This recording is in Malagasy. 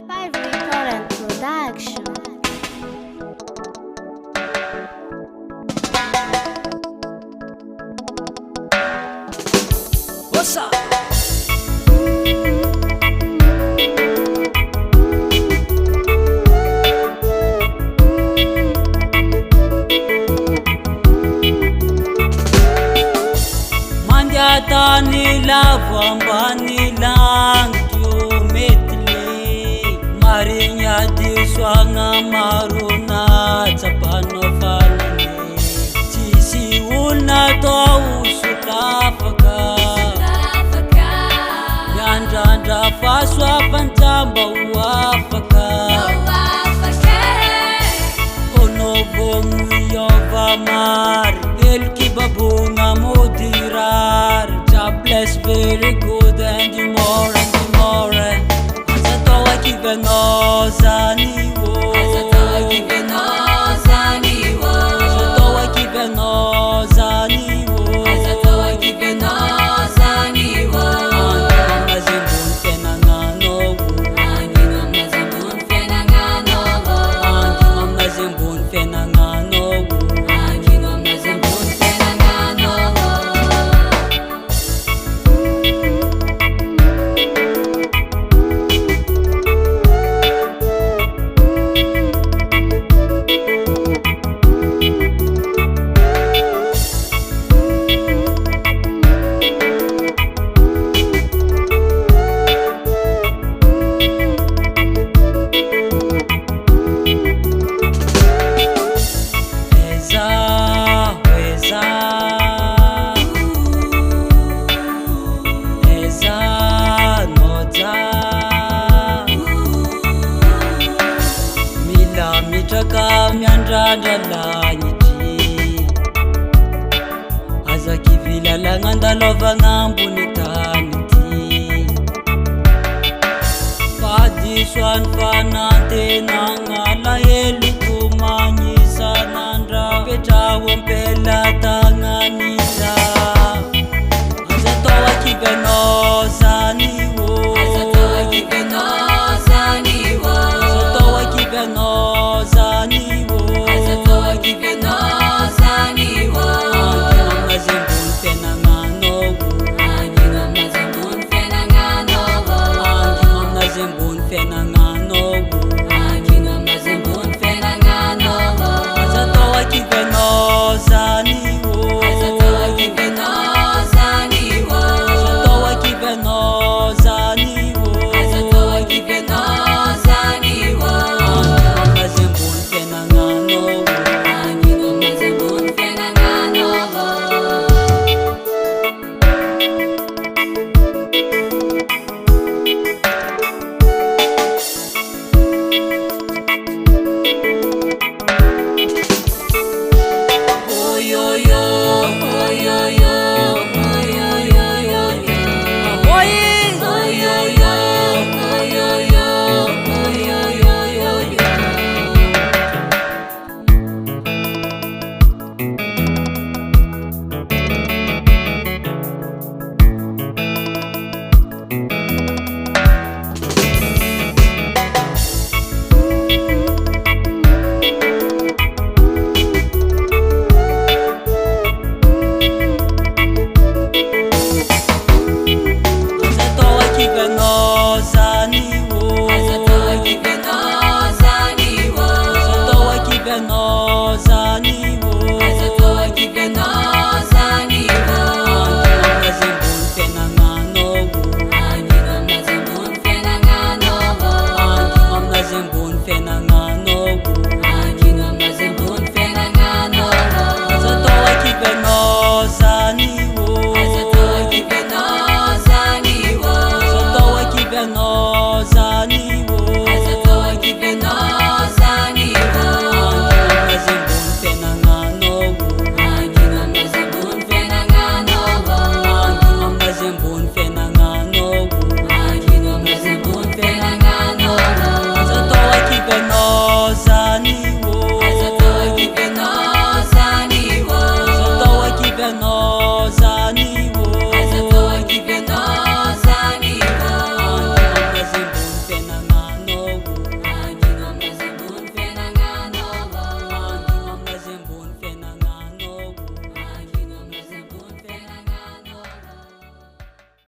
Current Production. What's up? Mandiatani lavambani langyo metle Marinya diswanga maruna tsapano fanane Tisi una to usulafaka Nyandanda faswa pantamba uafaka Onobomu yova mar Elki babunga mudirar God bless very good and the more Azatoa kivenoza niwo Azatoa kivenoza niwo Azatoa kivenoza niwo Azatoa kivenoza niwo Anginamazimbun fenangano Anginamazimbun fenangano Anginamazimbun fenangano Anginamazimbun fenangano Miandrandalanyiti Aza kivila langandalova ngambunitaniti Padiswan fanante nangala elukumanyisa nandra Petrawo mpela tanganisa Azatoa kivenoza niwo Azatoa kivenoza niwo Azatoa kivenoza niwo Azatoa kivenoza niwo Anginamazimbun fenangano Anginamazimbun fenangano Anginamazimbun fenangano Anginamazimbun fenangano Azatoa kivenoza niwo Azatoa kivenoza niwo Azatoa kivenoza niwo Azatoa kivenoza niwo Anginamazimbun fenangano Anginamazimbun fenangano Azatoa kivenoza